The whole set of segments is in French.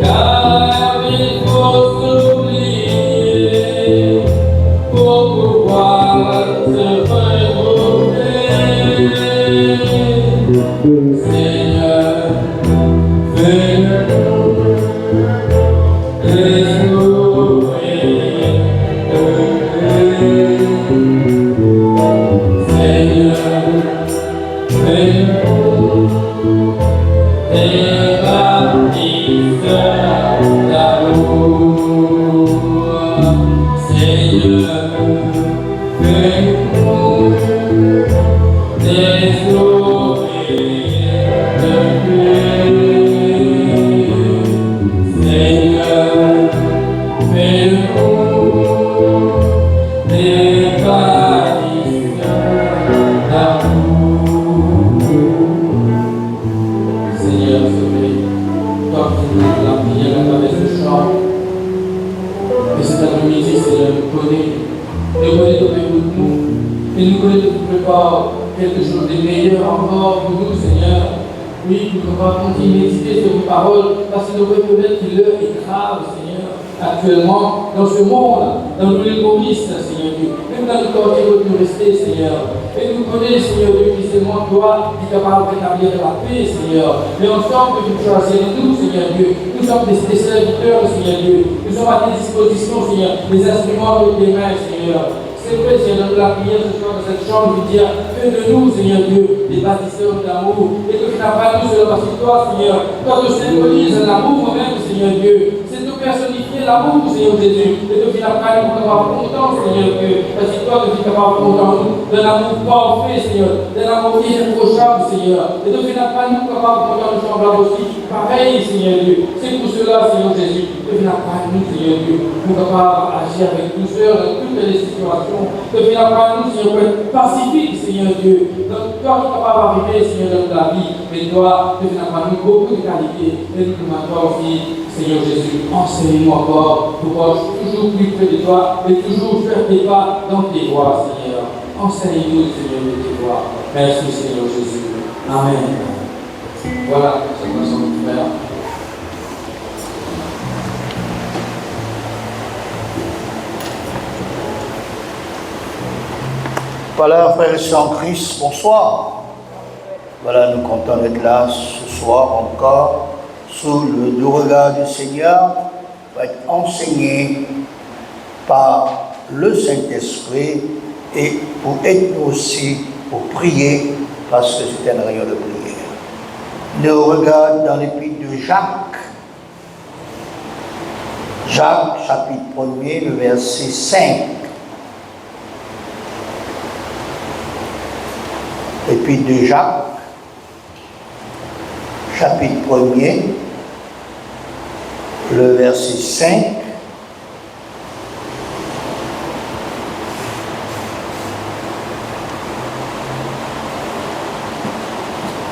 Car il faut Seigneur, de la prière à travers ce chant. Et cet après-midi, Seigneur, nous connaît au même de nous. Et nous connaît de tout part quelque chose de meilleur encore pour nous, Seigneur. Oui, pour pouvoir continuer à méditer sur vos paroles, parce que nous reconnaissons que l'heure est grave, Seigneur, actuellement, dans ce monde, dans nos égoïstes, Seigneur Dieu, même dans le quartier où nous restons, Seigneur. Et nous connaissons, Seigneur Dieu, que seulement toi qui es capable de rétablir la paix, Seigneur. Mais ensemble, que tu choisis nous, Seigneur Dieu. Nous sommes des serviteurs, Seigneur Dieu. Nous sommes à tes dispositions, Seigneur, des instruments de tes mains, Seigneur. C'est vrai, Seigneur, de la prière ce soir dans cette chambre, je dis, fais de nous, Seigneur Dieu, des bâtisseurs d'amour. Et que tu n'as pas nous sur la toi, Seigneur. Toi, tu symbolises l'amour même, Seigneur Dieu. C'est de personnifier l'amour, Seigneur Jésus. Et que tu n'as pas nous avoir content, Seigneur Dieu. Parce que toi, tu n'as pas content nous, d'un amour parfait, Seigneur. D'un amour irréprochable, Seigneur. Et que tu n'as pas nous avoir content de semblable aussi. Pareil, Seigneur Dieu. C'est pour cela, Seigneur Jésus, que tu n'as pas nous, Seigneur Dieu, pour pouvoir agir avec douceur dans toutes les situations. Que tu n'as pas nous, Seigneur, pour être pacifique, Seigneur Dieu. Donc, toi qui n'as pas arrivé, Seigneur, dans la vie, mais toi, que tu n'as pas nous beaucoup de qualités. Et nous demandons aussi, Seigneur Jésus, enseigne-nous encore pour pouvoir toujours plus près de toi et toujours faire des pas dans tes voies, Seigneur. Enseigne-nous, Seigneur, de tes voies. Merci, Seigneur Jésus. Amen. Voilà, c'est ma son frère. Voilà, frères et sœurs en Christ, bonsoir. Voilà, nous comptons d'être là ce soir encore, sous le doux regard du Seigneur, pour être enseigné par le Saint-Esprit et pour être nous aussi pour prier, parce que c'est un rayon de prière. Nous regardons dans l'épître de Jacques. Jacques, chapitre 1er, le verset 5. Épître de Jacques, chapitre 1er, le verset 5.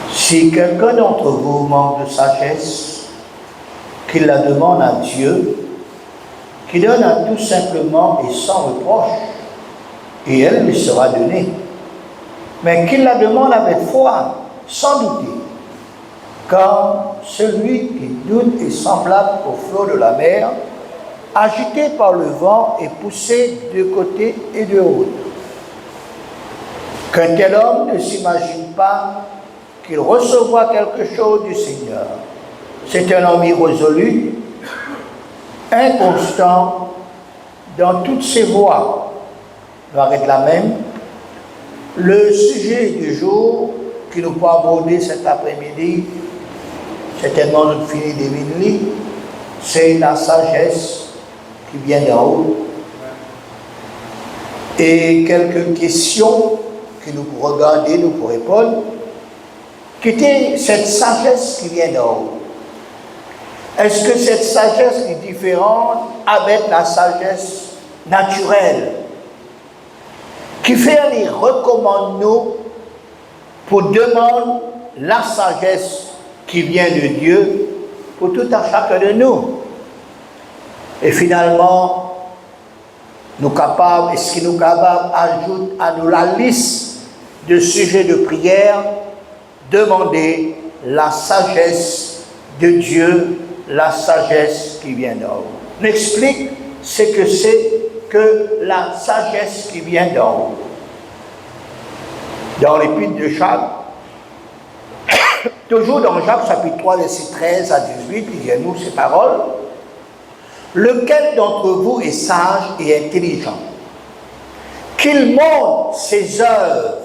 Si quelqu'un d'entre vous manque de sagesse, qu'il la demande à Dieu, qui donne à tout simplement et sans reproche, et elle lui sera donnée. Mais qu'il la demande avec foi, sans douter. Car celui qui doute est semblable au flot de la mer, agité par le vent et poussé de côté et de haut. Qu'un tel homme ne s'imagine pas qu'il recevra quelque chose du Seigneur. C'est un homme irrésolu, inconstant dans toutes ses voies. Doit être la même. Le sujet du jour qui nous peut aborder cet après-midi, certainement notre fini d'éviter, c'est la sagesse qui vient d'en haut. Et quelques questions que nous pourrons regarder, nous pourrons répondre. Qu'était cette sagesse qui vient d'en haut? Est-ce que cette sagesse est différente avec la sagesse naturelle? Qui fait les recommande-nous pour demander la sagesse qui vient de Dieu pour tout à chacun de nous. Et finalement, nous capables, est-ce que nous capables ajouter à nous la liste de sujets de prière, demander la sagesse de Dieu, la sagesse qui vient d'en haut. On explique ce que c'est que la sagesse qui vient d'en haut. Dans l'épître de Jacques, toujours dans Jacques chapitre 3, verset 13 à 18, il y a nous ces paroles. Lequel d'entre vous est sage et intelligent? Qu'il montre ses œuvres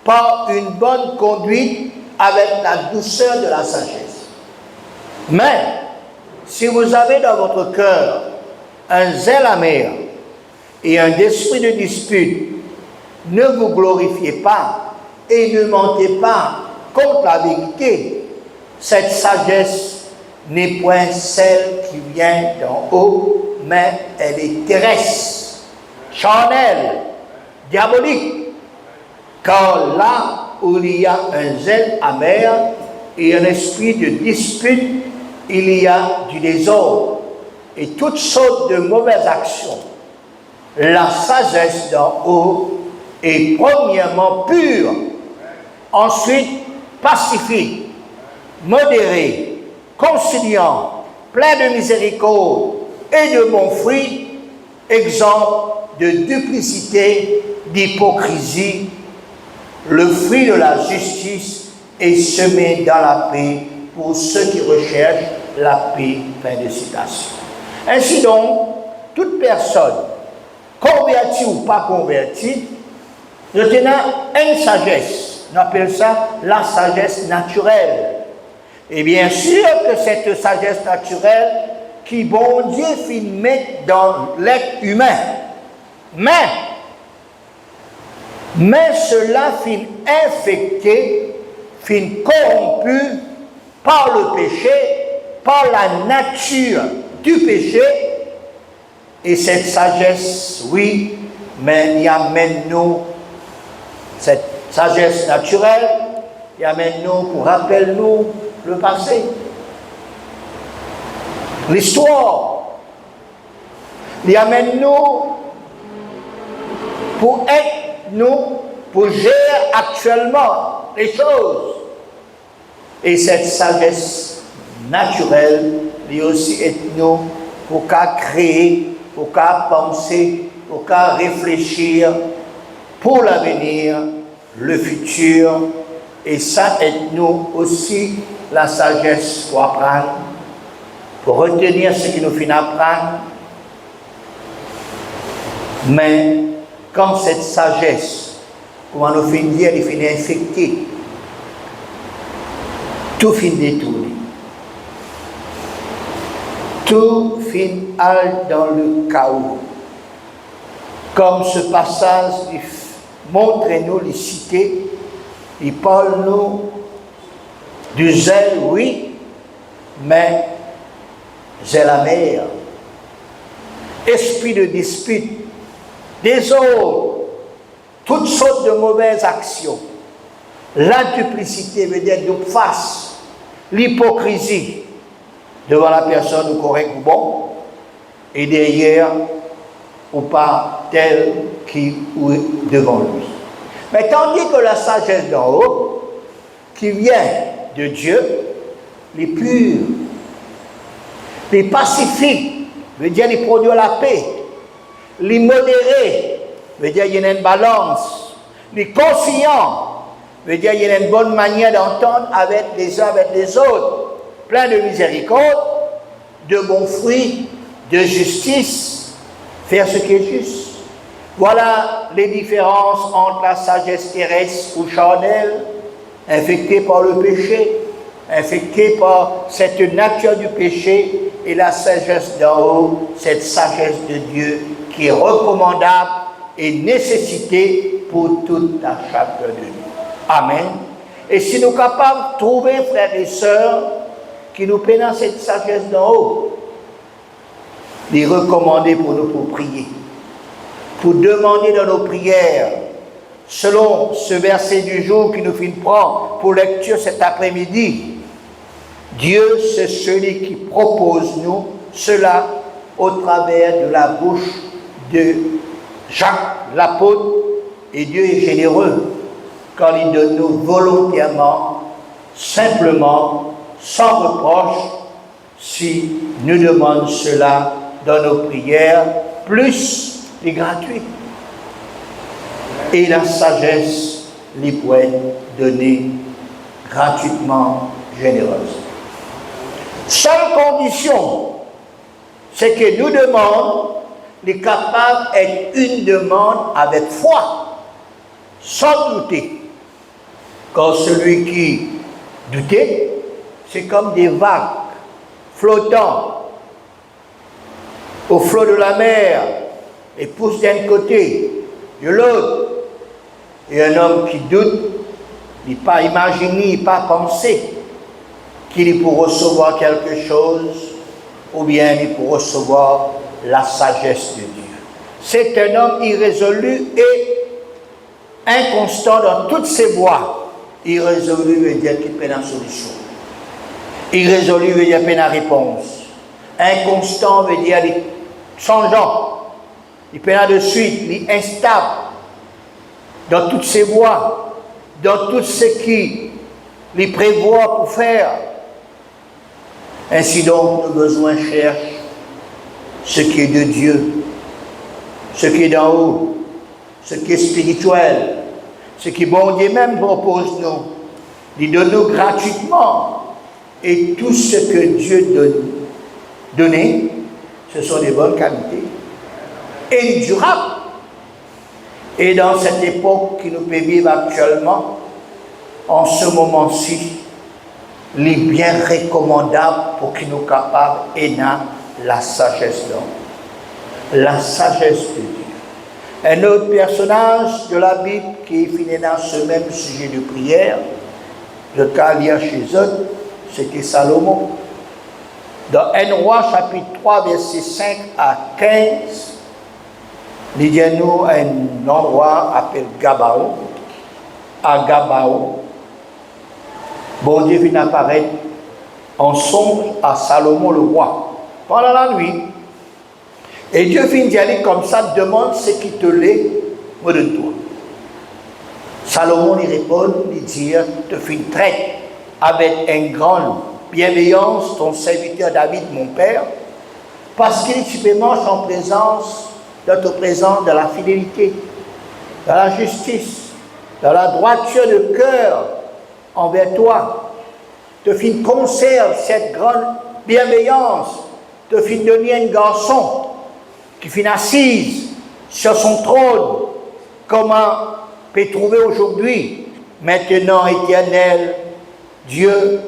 par une bonne conduite avec la douceur de la sagesse. Mais, si vous avez dans votre cœur un zèle amer et un esprit de dispute, ne vous glorifiez pas et ne mentez pas contre la vérité. Cette sagesse n'est point celle qui vient d'en haut, mais elle est terrestre, charnelle, diabolique. Car là où il y a un zèle amer et un esprit de dispute, il y a du désordre et toutes sortes de mauvaises actions. La sagesse d'en haut est premièrement pure, ensuite pacifique, modérée, conciliant, plein de miséricorde et de bons fruits, exempt de duplicité, d'hypocrisie. Le fruit de la justice est semé dans la paix pour ceux qui recherchent la paix. Fin de citation. Ainsi donc, toute personne, convertie ou pas convertie, retenant une sagesse, on appelle ça la sagesse naturelle. Et bien sûr que cette sagesse naturelle qui, bon Dieu, fit mettre dans l'être humain, mais cela fit infecté, fit corrompu par le péché, par la nature du péché, et cette sagesse, oui, mais il amène nous, cette sagesse naturelle, il amène nous pour rappeler nous le passé, l'histoire, il amène nous pour être nous, pour gérer actuellement les choses. Et cette sagesse naturelle, il aussi être nous pour qu'à créer, pour qu'à penser, pour qu'à réfléchir pour l'avenir, le futur. Et ça est nous aussi la sagesse pour apprendre, pour retenir ce qui nous fait apprendre. Mais quand cette sagesse, comment nous finit dire, elle finit infectée, tout finit détourné. Tout finit dans le chaos. Comme ce passage montre-nous les cités, il parle nous du zèle, oui, mais zèle amer. Esprit de dispute, désordre, toutes sortes de mauvaises actions. La duplicité veut dire de face, l'hypocrisie devant la personne correcte ou bon, et derrière ou pas tel qui est devant lui. Mais tandis que la sagesse d'en haut, qui vient de Dieu, les purs, les pacifiques, veut dire les produire la paix, les modérés, veut dire qu'il y a une balance, les conciliants, veut dire qu'il y a une bonne manière d'entendre avec les uns avec les autres, plein de miséricorde, de bons fruits, de justice, faire ce qui est juste. Voilà les différences entre la sagesse terrestre ou charnelle, infectée par le péché, infectée par cette nature du péché, et la sagesse d'en haut, cette sagesse de Dieu qui est recommandable et nécessitée pour tout à chacun de nous. Amen. Et si nous sommes capables de trouver, frères et sœurs, qui nous pénent cette sagesse d'en haut, les recommander pour nous pour prier, pour demander dans nos prières, selon ce verset du jour qui nous fait prendre pour lecture cet après-midi. Dieu, c'est celui qui propose nous cela au travers de la bouche de Jacques l'apôtre, et Dieu est généreux quand il donne nous volontairement, simplement, sans reproche, si nous demandons cela dans nos prières, plus les gratuits. Et la sagesse les pourrait donner gratuitement, généreuse. Seule condition, c'est que nous demandons, les capables d'être une demande avec foi, sans douter. Quand celui qui doutait, c'est comme des vagues flottant au flot de la mer et poussent d'un côté, de l'autre. Et un homme qui doute, il n'a pas imaginé, il n'a pas pensé qu'il pourrait recevoir quelque chose, ou bien il pourrait recevoir la sagesse de Dieu. C'est un homme irrésolu et inconstant dans toutes ses voies. Irrésolu veut dire qu'il peut la solution. Irrésolu veut dire peine à réponse. Inconstant veut dire changeant. Il peine de suite, il instable dans toutes ses voies, dans tout ce qui les prévoit pour faire. Ainsi donc, nos besoins cherchent ce qui est de Dieu, ce qui est d'en haut, ce qui est spirituel, ce qui bon Dieu même propose nous, il donne nous gratuitement. Et tout ce que Dieu donne, ce sont des bonnes qualités et durables. Et dans cette époque qui nous peut vivre actuellement, en ce moment-ci, il est bien recommandable pour qu'il nous capable et la sagesse d'homme. La sagesse de Dieu. Un autre personnage de la Bible qui est fini dans ce même sujet de prière, le cas lire chez eux, c'était Salomon. Dans 1 Roi chapitre 3, versets 5 à 15, il y a nous un endroit appelé Gabaon. À Gabaon, bon Dieu vient apparaître en songe à Salomon le roi pendant la nuit. Et Dieu vient d'y aller comme ça, demande ce qui te l'est, me donne-toi. Salomon lui répond, il dit, te fit traite avec une grande bienveillance ton serviteur David, mon père, parce qu'il te mange en présence, dans ta présence, de la fidélité, dans la justice, dans la droiture de cœur envers toi. Te fit conserve cette grande bienveillance, te fit donner un garçon qui fit assise sur son trône, comment peut trouver aujourd'hui, maintenant éternel, Dieu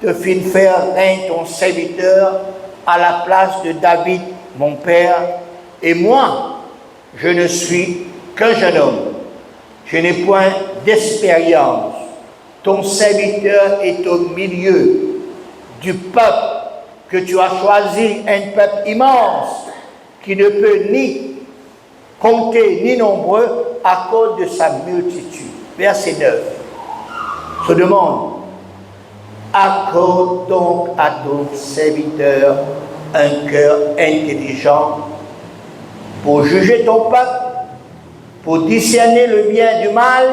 te fit faire régner ton serviteur à la place de David, mon père, et moi, je ne suis qu'un jeune homme, je n'ai point d'expérience. Ton serviteur est au milieu du peuple que tu as choisi, un peuple immense qui ne peut ni compter ni nombreux à cause de sa multitude. Verset 9. Se demande, accorde donc à ton serviteur un cœur intelligent pour juger ton peuple, pour discerner le bien du mal,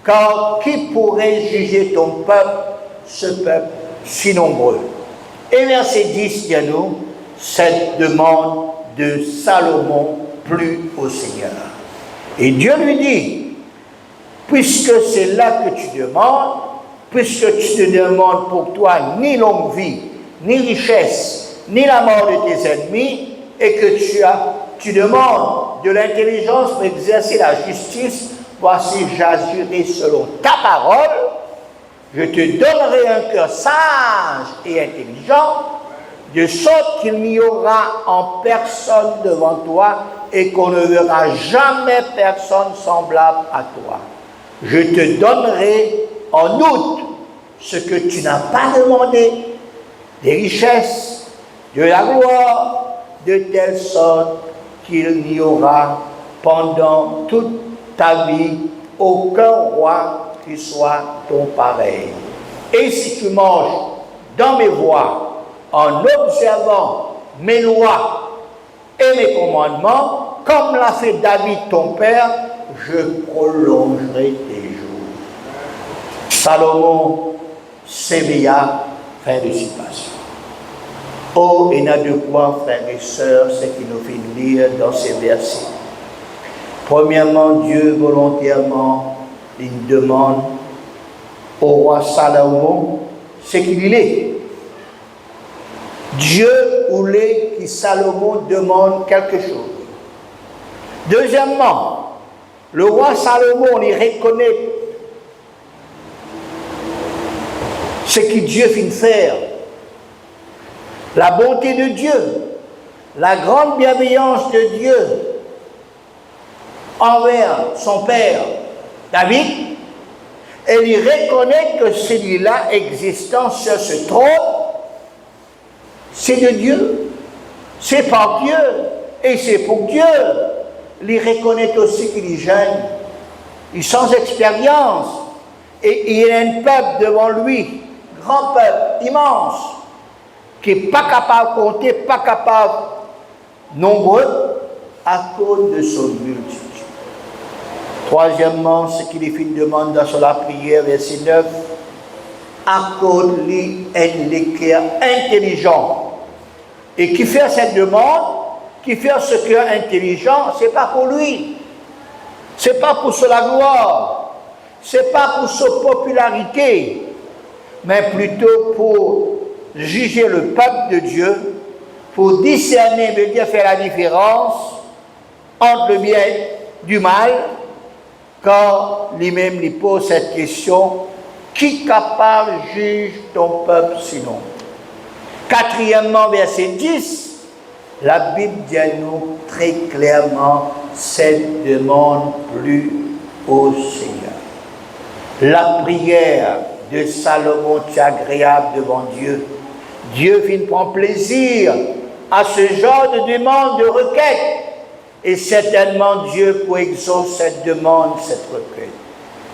car qui pourrait juger ton peuple, ce peuple si nombreux? Et verset 10 dit à nous, cette demande de Salomon plut au Seigneur. Et Dieu lui dit, puisque c'est là que tu demandes, puisque tu ne demandes pour toi ni longue vie, ni richesse, ni la mort de tes ennemis, et que tu demandes de l'intelligence pour exercer la justice, voici j'agirai selon ta parole, je te donnerai un cœur sage et intelligent, de sorte qu'il n'y aura en personne devant toi et qu'on ne verra jamais personne semblable à toi. Je te donnerai en outre ce que tu n'as pas demandé, des richesses, de la gloire, de telle sorte qu'il n'y aura pendant toute ta vie aucun roi qui soit ton pareil. Et si tu marches dans mes voies, en observant mes lois et mes commandements, comme l'a fait David ton père, je prolongerai tes jours. Salomon s'éveilla, fin de citation. Oh, il y a de quoi, frères et sœurs, ce qui nous fait lire dans ces versets. Premièrement, Dieu volontairement, il demande au roi Salomon ce qu'il est. Dieu voulait que Salomon demande quelque chose. Deuxièmement, le roi Salomon, il reconnaît ce que Dieu vient faire. La bonté de Dieu, la grande bienveillance de Dieu envers son père David, et il reconnaît que celui-là existant sur ce trône, c'est de Dieu, c'est par Dieu, et c'est pour Dieu. Il reconnaît aussi qu'il est jeune, il est sans expérience, et il y a un peuple devant lui, grand peuple, immense, qui n'est pas capable de compter, pas capable nombreux, à cause de son multitude. Troisièmement, ce qu'il est fait demande dans la prière, verset 9, accorde-lui un éclair intelligent. Et qui fait cette demande, qui fait ce cœur intelligent, ce n'est pas pour lui. Ce n'est pas pour sa gloire. Ce n'est pas pour sa popularité. Mais plutôt pour juger le peuple de Dieu, pour discerner, veut dire faire la différence entre le bien et du mal, quand lui-même lui pose cette question, qui capable juge ton peuple sinon? Quatrièmement, verset 10, la Bible dit à nous très clairement, cette demande plus au Seigneur. La prière de Salomon est agréable devant Dieu. Dieu vient prendre plaisir à ce genre de demande, de requête. Et certainement Dieu pour exaucer cette demande, cette requête.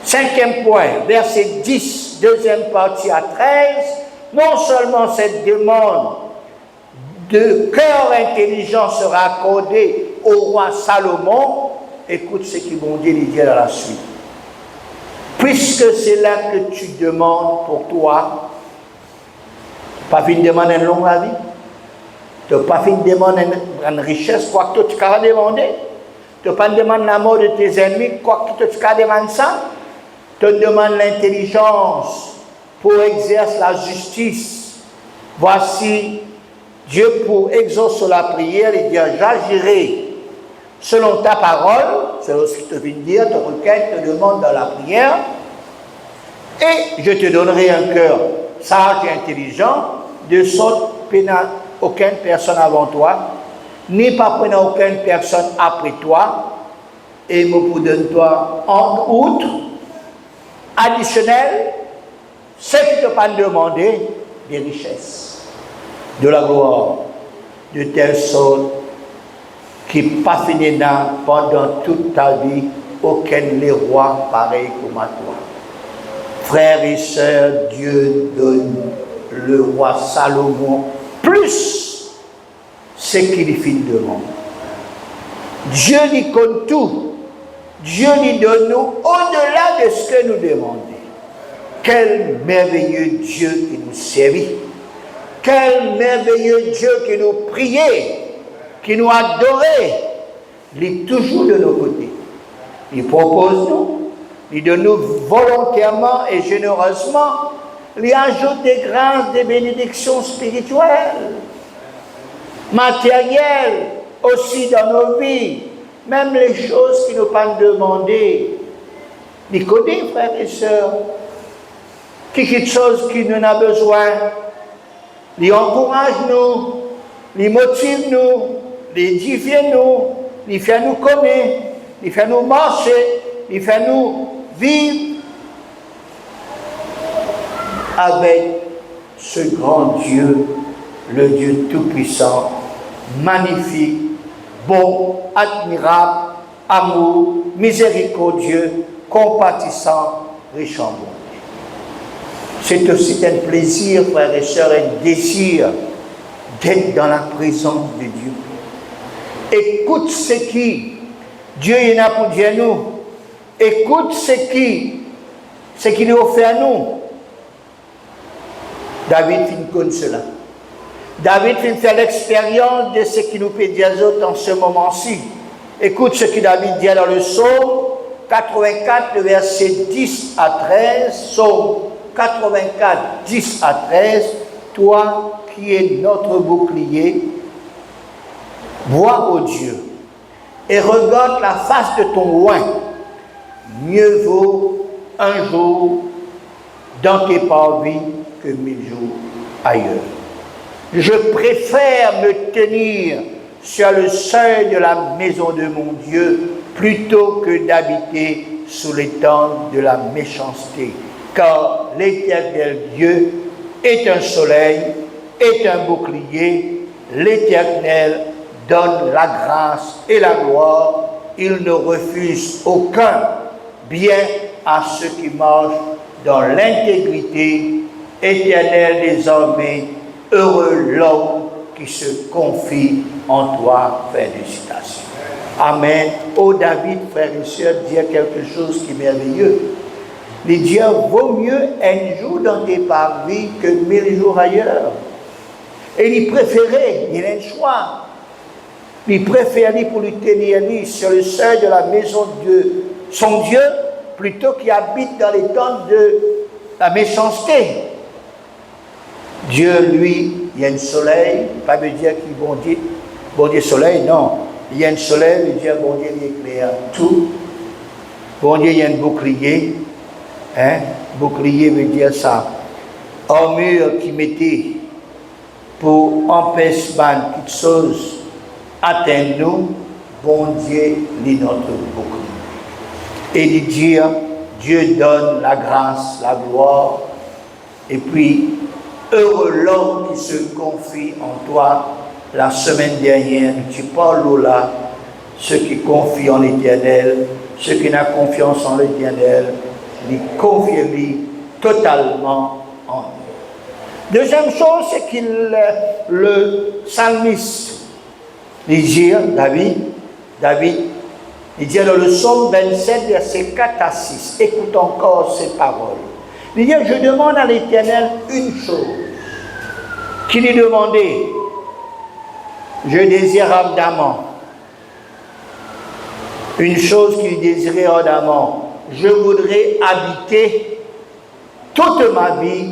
Cinquième point, verset 10, deuxième partie à 13, non seulement cette demande de cœur intelligent sera accordée au roi Salomon, écoute ce que bon Dieu lui dit dans la suite. Puisque c'est là que tu demandes pour toi, pas fait une demande en longue la vie, tu n'as pas fait une demande en richesse, quoi que tu as demandé, tu n'as pas demandé la mort de tes ennemis, quoi que tu as demandé ça, tu demandes l'intelligence pour exercer la justice. Voici Dieu pour exaucer la prière et dire j'agirai selon ta parole, selon ce qu'il te vient de dire, ta requête te demande dans la prière, et je te donnerai un cœur sage et intelligent, de sorte que aucune personne avant toi, ni pas prenant aucune personne après toi, et me vous donne-toi en outre, additionnel, ce qui te pas demandé, des richesses, de la gloire, de telle sorte qui pas fini pendant toute ta vie, aucun les rois pareil comme à toi. Frères et sœurs, Dieu donne le roi Salomon plus ce qu'il fit demande. Dieu lui compte tout. Dieu lui donne nous au-delà de ce que nous demandons. Quel merveilleux Dieu qui nous servit. Quel merveilleux Dieu qui nous priait, qui nous adorait. Il est toujours de nos côtés. Il propose nous, il donne nous volontairement et généreusement, il ajoute des grâces, des bénédictions spirituelles, matérielles, aussi dans nos vies, même les choses qui nous pas demandées. Il connaît, frères et sœurs, quelque chose qui nous a besoin. Il encourage nous, il motive nous, il édifie nous, il fait nous connaître, il fait nous marcher, il fait nous vivre avec ce grand Dieu, le Dieu tout-puissant, magnifique, bon, admirable, amour, miséricordieux, compatissant, riche en bonté. C'est aussi un plaisir, frères et sœurs, un désir d'être dans la présence de Dieu. Écoute ce qui Dieu y a pour dire nous. Écoute ce qu'il a offert à nous. David finit comme cela. David finit faire l'expérience de ce qu'il nous peut dire en ce moment-ci. Écoute ce que David dit dans le psaume 84, le verset 10 à 13. Psaume 84, 10 à 13. Toi qui es notre bouclier, vois, ô Dieu, et regarde la face de ton loin. Mieux vaut un jour dans tes parvis que 1000 jours ailleurs. Je préfère me tenir sur le seuil de la maison de mon Dieu plutôt que d'habiter sous les tentes de la méchanceté. Car l'Éternel Dieu est un soleil, est un bouclier. L'Éternel donne la grâce et la gloire. Il ne refuse aucun bien à ceux qui marchent dans l'intégrité Éternel désormais, heureux l'homme qui se confie en toi. Fin de citation. Amen. Oh David, frère et sœur, dire quelque chose qui est merveilleux. Il dit, vaut mieux un jour dans tes parvis que 1000 jours ailleurs. Et il préférait, il a un choix. Il préférait pour lui tenir sur le seuil de la maison de son Dieu, plutôt qu'il habite dans les tentes de la méchanceté. Dieu, lui, il y a un soleil, pas me dire qu'il bon Dieu soleil, non. Il y a un soleil, il dit bon Dieu, il éclaire tout. Bon Dieu, il y a un bouclier. Bouclier veut dire ça. Armure qui mettait pour empêcher toute chose atteindre nous, bon Dieu, est notre bouclier. Et il dit, Dieu donne la grâce, la gloire, et puis, heureux l'homme qui se confie en toi. La semaine dernière, tu parles là, ceux qui confient en l'Éternel, ceux qui n'ont confiance en l'Éternel, ils confient totalement en lui. Deuxième chose, c'est qu'il, le psalmiste, il dit, David, il dit dans le psaume 27, versets 4 à 6, écoute encore ces paroles. Il dit, je demande à l'Éternel une chose, qu'il lui demandait, je désire ardemment, une chose qu'il désirait ardemment, je voudrais habiter toute ma vie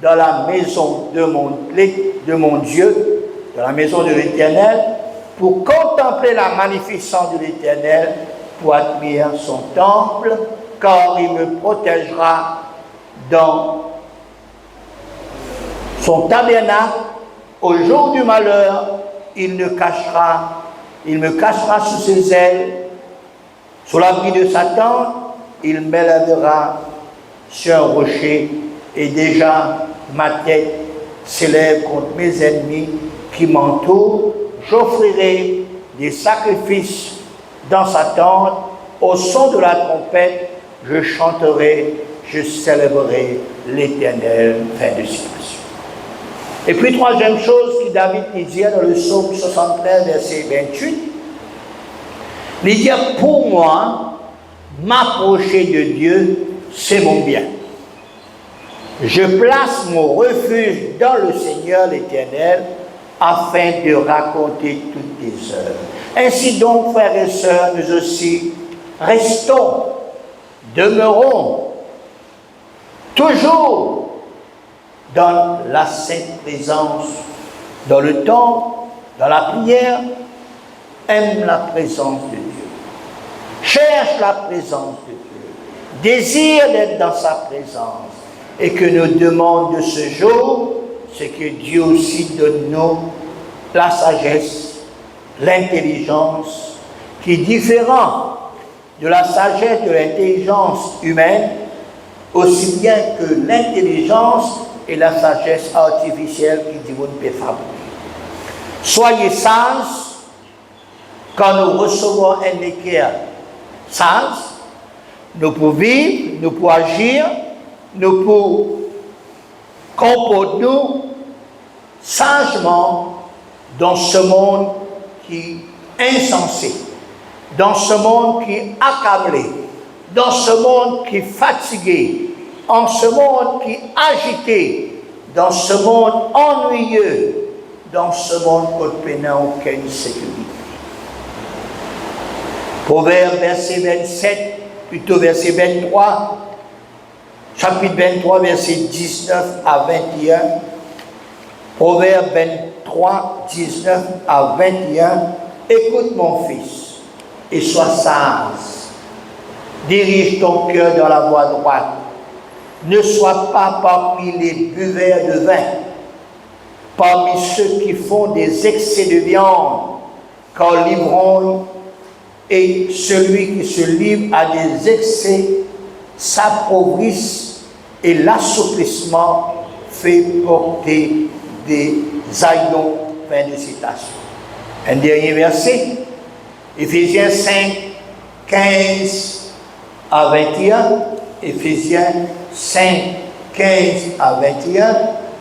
dans la maison de mon Dieu, dans la maison de l'Éternel, pour contempler la magnificence de l'Éternel, pour admirer son temple, car il me protégera dans son tabernacle. Au jour du malheur, il me cachera sous ses ailes, sous l'abri de sa tente, il m'élèvera sur un rocher, et déjà ma tête s'élève contre mes ennemis qui m'entourent. J'offrirai des sacrifices dans sa tente, au son de la trompette, je chanterai, je célébrerai l'Éternel. Fin de citation. Et puis, troisième chose que David dit dans le psaume 73, verset 28, il dit, pour moi, m'approcher de Dieu, c'est mon bien. Je place mon refuge dans le Seigneur l'Éternel, afin de raconter toutes tes œuvres. Ainsi donc, frères et sœurs, nous aussi, restons, demeurons, toujours dans la sainte présence, dans le temps, dans la prière, aime la présence de Dieu. Cherche la présence de Dieu. Désire d'être dans sa présence. Et que nous demandons de ce jour, c'est que Dieu aussi donne-nous la sagesse, l'intelligence, qui est différente de la sagesse de l'intelligence humaine, aussi bien que l'intelligence et la sagesse artificielle qui dit vous ne pouvez fabriquer. Soyez sages quand nous recevons un équerre sage, nous pouvons vivre, nous pouvons agir, nous pouvons comporter-nous sagement dans ce monde qui est insensé, dans ce monde qui est accablé, dans ce monde qui est fatigué, dans ce monde qui est agité, dans ce monde ennuyeux, dans ce monde qui n'a aucune sécurité. Proverbe verset 27, plutôt verset 23, chapitre 23, verset 19 à 21. Proverbe 23, 19 à 21. Écoute mon fils, et sois sage. Dirige ton cœur dans la voie droite. Ne sois pas parmi les buveurs de vin, parmi ceux qui font des excès de viande, car l'ivrogne et celui qui se livre à des excès s'appauvrissent et l'assouplissement fait porter des aïdons. Fin de citation. Un dernier verset, Éphésiens 5, 15 à 21, Éphésiens 5, 15 à 21,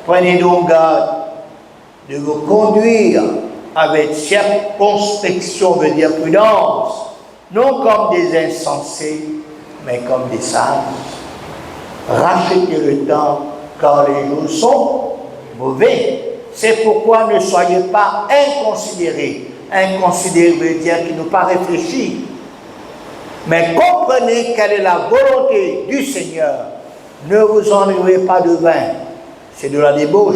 prenez donc garde de vous conduire avec circonspection, veut dire prudence, non comme des insensés, mais comme des sages. Rachetez le temps, car les jours sont mauvais. C'est pourquoi ne soyez pas inconsidérés. Inconsidérés veut dire qu'ils n'ont pas réfléchi. Mais comprenez quelle est la volonté du Seigneur. Ne vous enivrez pas de vin, c'est de la débauche.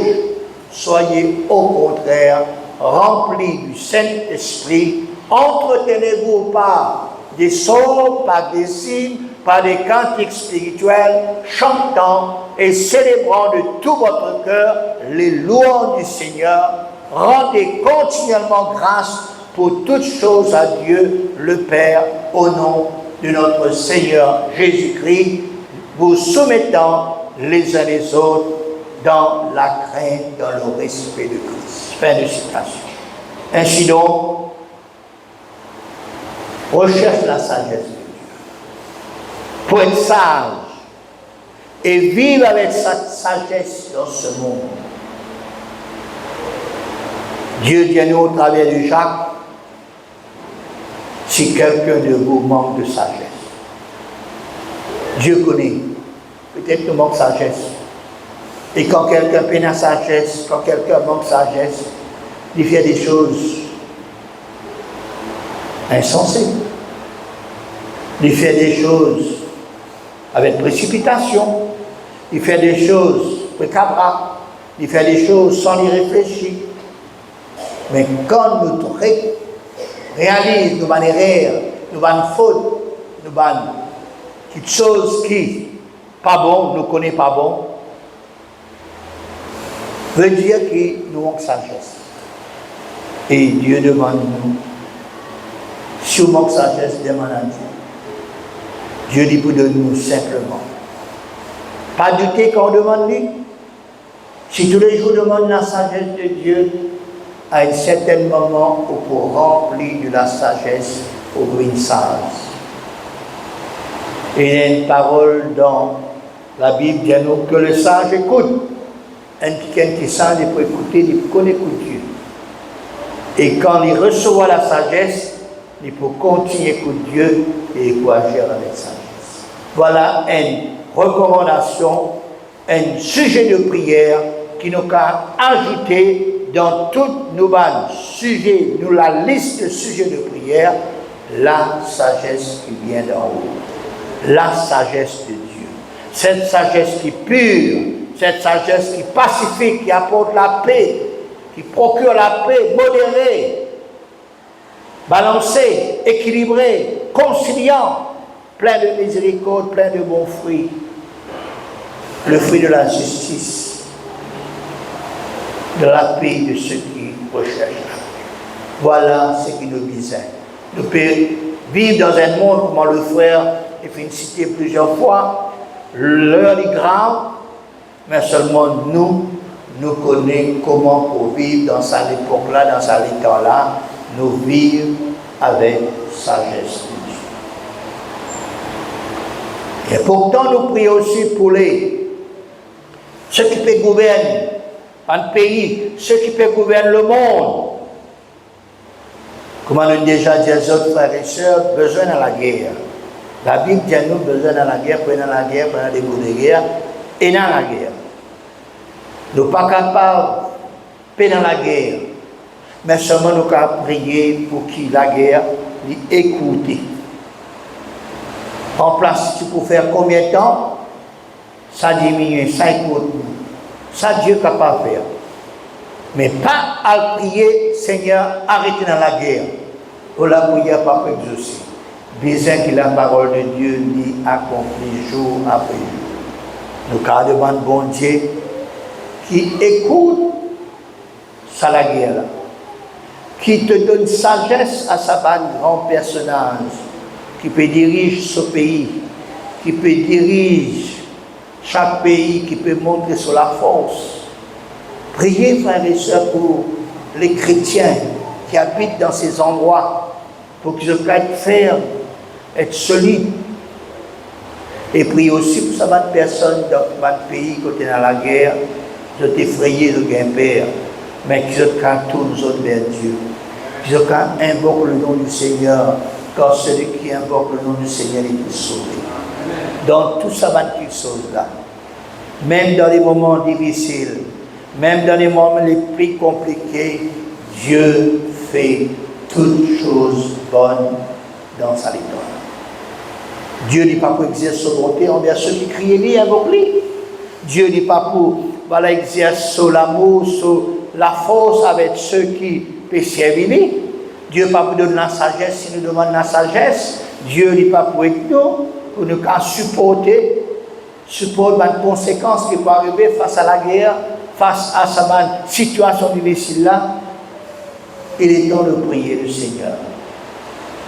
Soyez au contraire remplis du Saint-Esprit. Entretenez-vous par des psaumes, par des signes, par des cantiques spirituels, chantant et célébrant de tout votre cœur les louanges du Seigneur. Rendez continuellement grâce pour toutes choses à Dieu le Père, au nom de notre Seigneur Jésus-Christ, vous soumettant les uns les autres dans la crainte, dans le respect de Christ. Fin de citation. Ainsi donc, recherche la sagesse de Dieu pour être sage et vivre avec sa sagesse dans ce monde. Dieu dit à nous au travers de Jacques, si quelqu'un de vous manque de sagesse, Dieu connaît, peut-être nous manque de sagesse. Et quand quelqu'un peine à sagesse, quand quelqu'un manque de sagesse, il fait des choses insensées. Il fait des choses avec précipitation. Il fait des choses précabra. Il fait des choses sans y réfléchir. Mais quand nous réalisons nos erreurs, nos fautes, nos petites choses qui pas bon, nous connaissons pas bon, veut dire que nous manquons de sagesse. Et Dieu demande nous, si on manque de sagesse, demande à Dieu. Dieu dit pour de nous simplement. Pas douter quand on demande lui. Si tous les jours on demande la sagesse de Dieu, à un certain moment, on peut remplir de la sagesse au une sage. Et il y a une parole dans la Bible dit nous que le sage écoute. Quelqu'un qui est sage, il peut écouter, il peut écouter Dieu. Et quand il reçoit la sagesse, il peut continuer à écouter Dieu et il peut agir avec sagesse. Voilà une recommandation, un sujet de prière qui nous a ajouté dans toutes nos sujets, nous la liste de sujets de prière, la sagesse qui vient d'en haut. La sagesse de Dieu. Cette sagesse qui est pure, cette sagesse qui est pacifique, qui apporte la paix, qui procure la paix, modérée, balancée, équilibrée, conciliant, plein de miséricorde, plein de bons fruits. Le fruit de la justice, de la paix de ceux qui recherchent. Voilà ce qui nous disait. Nous pouvons vivre dans un monde, comme le frère a fait citer plusieurs fois, l'heure est grave, mais seulement nous connaissons comment pour vivre dans cette époque-là, dans cet temps-là, nous vivons avec sagesse de Dieu. Et pourtant, nous prions aussi pour ceux qui peuvent gouverner un pays, ceux qui peuvent gouverner le monde. Comme on a déjà dit aux autres frères et sœurs, besoin de la guerre. La Bible dit à nous besoin de la guerre, pendant la guerre, pendant des coups de guerre, et dans la guerre. Nous ne sommes pas capables de pendant la guerre, mais seulement nous sommes prier pour qui la guerre écoute. En place, tu peux faire combien de temps? Ça diminue, ça écoute. Ça, Dieu est capable de faire. Mais pas à prier, Seigneur, arrêtez dans la guerre. Pour la prière, pas exaucer. Besoin que la parole de Dieu dit accomplie jour après jour. Nous avons demandé bon Dieu qui écoute ça la guerre là, qui te donne sagesse à sa grand personnage, qui peut diriger ce pays, qui peut diriger chaque pays, qui peut montrer sur la force. Priez, frères et sœurs, pour les chrétiens qui habitent dans ces endroits, pour qu'ils soient fermes, être solides. Et prie aussi pour ça, bonne personne dans votre pays, qui est dans la guerre, qui sont effrayés de Père, mais qui sont tournent nous autres vers Dieu. Qui sont invoquent le nom du Seigneur, car celui qui invoque le nom du Seigneur est sauvé. Dans tout ça, bonne chose là. Même dans les moments difficiles, même dans les moments les plus compliqués, Dieu fait toutes choses bonnes dans sa victoire. Dieu n'est pas pour exercer sa bonté envers ceux qui crient lui, invoquent lui. Dieu n'est pas pour exercer l'amour, la force avec ceux qui peuvent servir lui. Dieu n'est pas pour donner la sagesse si nous demandons la sagesse. Dieu n'est pas pour être nous, pour nous supporter les conséquences qui peuvent arriver face à la guerre, face à cette situation difficile-là. Il est temps de prier le Seigneur.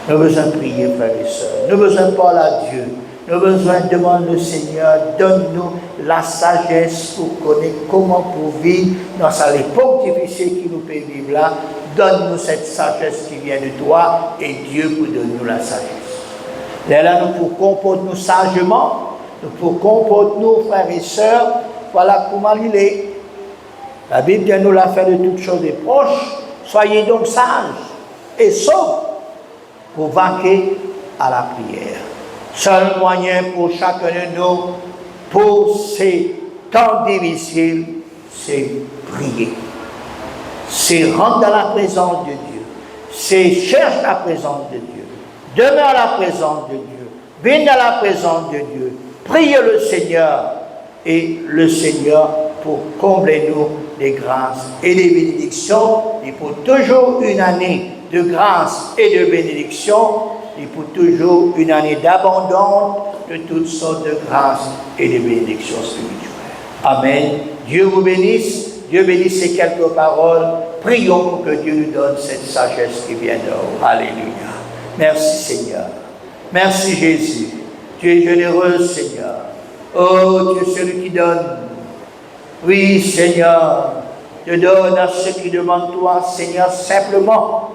Nous avons besoin de prier, frères et sœurs. Nous avons besoin de parler à Dieu. Nous avons besoin de demander au Seigneur, donne-nous la sagesse pour connaître comment pour vivre dans cette époque difficile qui nous peut vivre là. Donne-nous cette sagesse qui vient de toi et Dieu pour donner nous la sagesse. Là, nous pour comporter-nous sagement. Nous pour comporter-nous, frères et sœurs. Voilà comment il est. La Bible dit nous la faire de toutes choses des proches. Soyez donc sages et saufs pour vaquer à la prière. Seul moyen pour chacun de nous, pour ces temps difficiles, c'est prier. C'est rentrer dans la présence de Dieu. C'est chercher la présence de Dieu. Demeure à la présence de Dieu. Venez à la présence de Dieu. Priez le Seigneur. Et le Seigneur pour combler nous des grâces et des bénédictions. Et pour toujours une année de grâce et de bénédiction, et pour toujours une année d'abondance de toutes sortes de grâces et de bénédictions spirituelles. Amen. Dieu vous bénisse. Dieu bénisse ces quelques paroles. Prions pour que Dieu nous donne cette sagesse qui vient d'en haut. Alléluia. Merci Seigneur. Merci Jésus. Tu es généreux Seigneur. Oh, tu es celui qui donne. Oui Seigneur. Tu donnes à ceux qui demandent toi Seigneur simplement.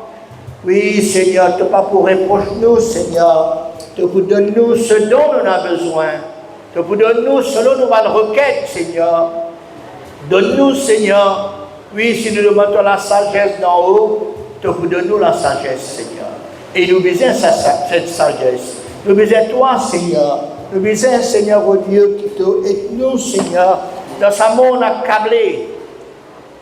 Oui, Seigneur, tu pas pour reprocher nous, Seigneur. Tu pour donner nous ce dont nous avons besoin. Tu pour donner nous selon nos requêtes, Seigneur. Donne-nous, Seigneur. Oui, si nous demandons la sagesse d'en haut, tu pour donner nous la sagesse, Seigneur. Et nous besoin cette sagesse. Nous besoin toi, Seigneur. Nous besoin, Seigneur, oh Dieu, qui t'aide nous, Seigneur, dans ce monde accablé,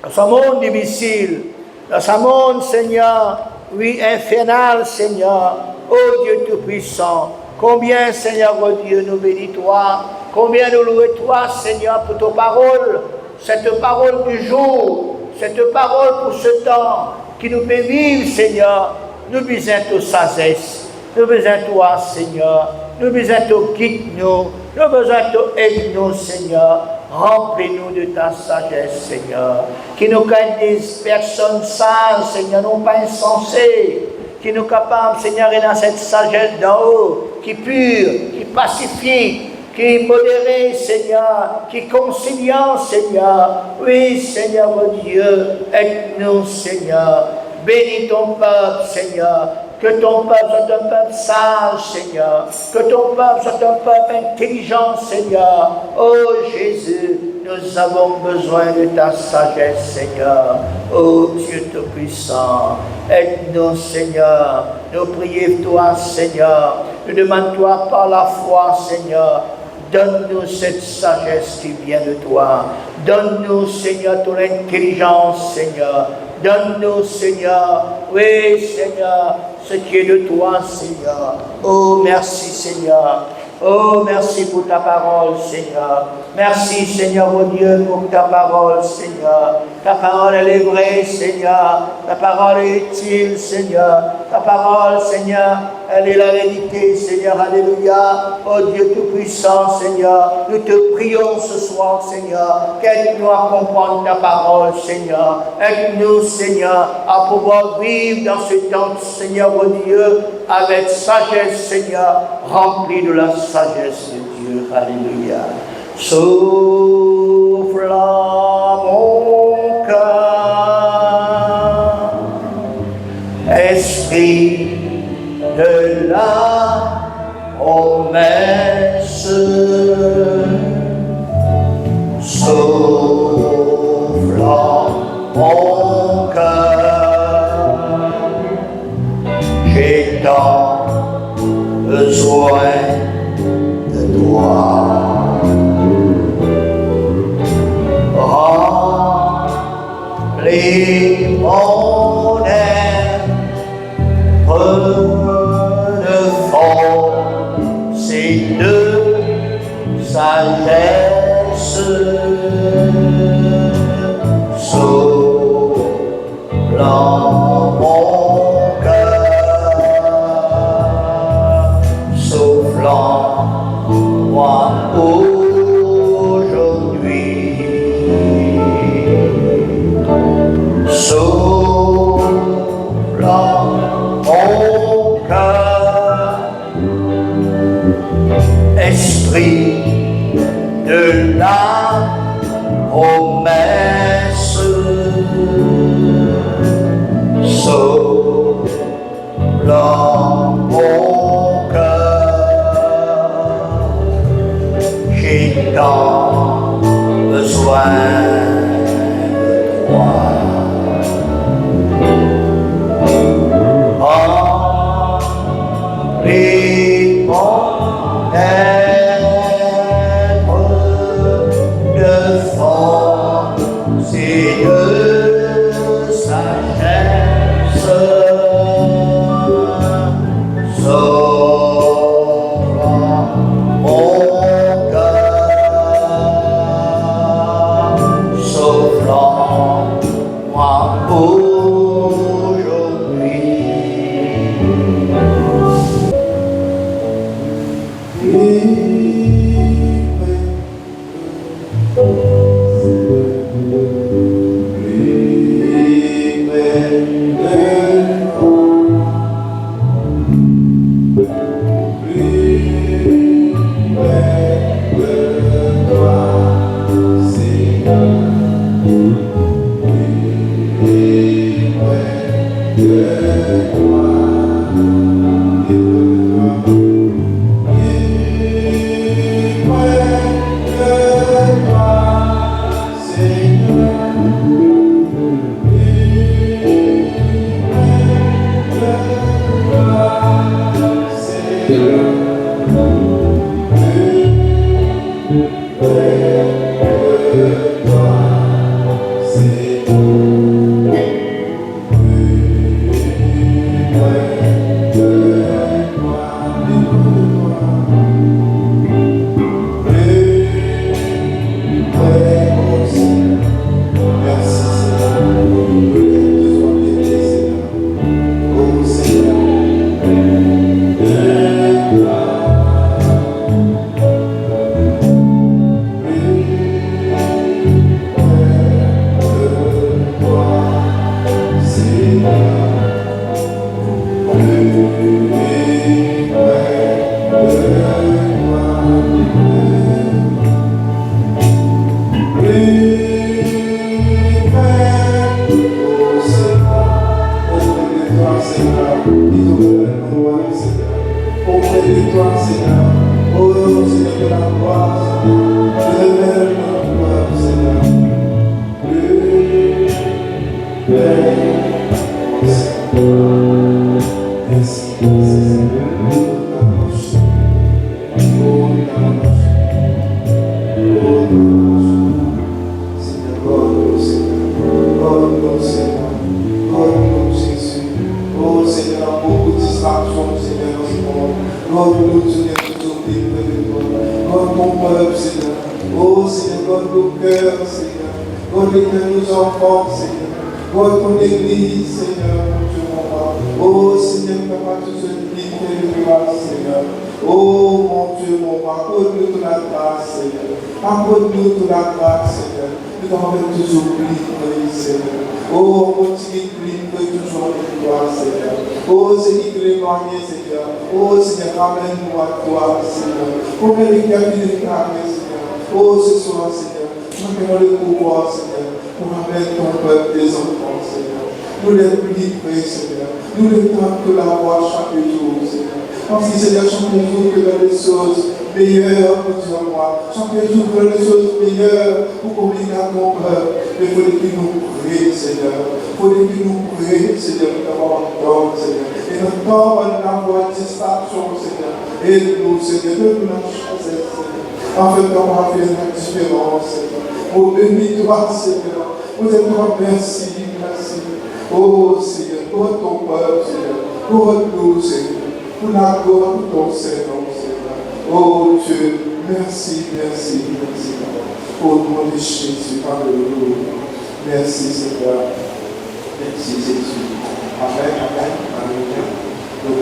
dans ce monde difficile, dans ce monde, Seigneur, oui, infernal, Seigneur, oh Dieu Tout-Puissant, combien, Seigneur, oh Dieu, nous bénis toi, combien nous louons toi, Seigneur, pour ta parole, cette parole du jour, cette parole pour ce temps qui nous fait vivre, Seigneur, nous besoin de ta sagesse, nous besoin de toi, Seigneur, nous besoin de guide-nous, nous besoin de aide-nous, Seigneur. Remplis-nous de ta sagesse, Seigneur. Qui nous gagne des personnes sages, Seigneur, non pas insensées. Qui nous capables, Seigneur, et dans cette sagesse d'en haut, qui pure, qui pacifique, qui est modérée, Seigneur, qui est conciliant, Seigneur. Oui, Seigneur, mon Dieu, aide-nous, Seigneur. Bénis ton peuple, Seigneur. Que ton peuple soit un peuple sage, Seigneur. Que ton peuple soit un peuple intelligent, Seigneur. Oh Jésus, nous avons besoin de ta sagesse, Seigneur. Oh Dieu Tout-Puissant, aide-nous, Seigneur. Nous prions toi, Seigneur. Nous demandons toi par la foi, Seigneur. Donne-nous cette sagesse qui vient de toi. Donne-nous, Seigneur, ton intelligence, Seigneur. Donne-nous, Seigneur, oui, Seigneur, ce qui est de toi, Seigneur. Oh, merci, Seigneur. Oh, merci pour ta parole, Seigneur. Merci, Seigneur, mon Dieu, pour ta parole, Seigneur. Ta parole, elle est vraie, Seigneur. Ta parole est utile, Seigneur. Ta parole, Seigneur, elle est la vérité, Seigneur. Alléluia. Oh Dieu Tout-Puissant, Seigneur. Nous te prions ce soir, Seigneur. Aide-nous à comprendre ta parole, Seigneur. Aide-nous, Seigneur, à pouvoir vivre dans ce temps, Seigneur, mon Dieu, avec sagesse, Seigneur, rempli de la sagesse de Dieu. Alléluia. Souffle à mon cœur, esprit de la aux messes, soufflant mon cœur, j'ai tant besoin de toi. Remplis mon âme de force et de sagesse, soufflant mon cœur, soufflant moi aujourd'hui, soufflant mon cœur, esprit de la promesse, soufflant mon cœur, j'ai tant besoin de toi. Remplis mon être de force et de sagesse, soufflant mon cœur, soufflant moi aujourd'hui. Merci Seigneur, chaque jour que dans les choses meilleures pour toi et moi. Chaque jour que dans les choses meilleures pour communiquer à ton peuple. Mais il faut que nous prions, Seigneur. Il faut que nous prions, Seigneur, pour avoir un temps, Seigneur. Et notre temps va nous avoir une distraction, Seigneur. Aide-nous, Seigneur, donne-nous la chance, Seigneur. Afin d'avoir fait la différence, Seigneur. Oh, bénis-toi, Seigneur. Vous êtes toi, merci, merci. Oh, Seigneur, pour ton peuple, Seieur. Pour nous, Seigneur. Pour la gloire de ton Seigneur, Seigneur. Oh, Dieu, merci, merci, merci. Au nom de Jésus, alléluia. Merci, Seigneur. Merci, Jésus. Amen, amen, alléluia.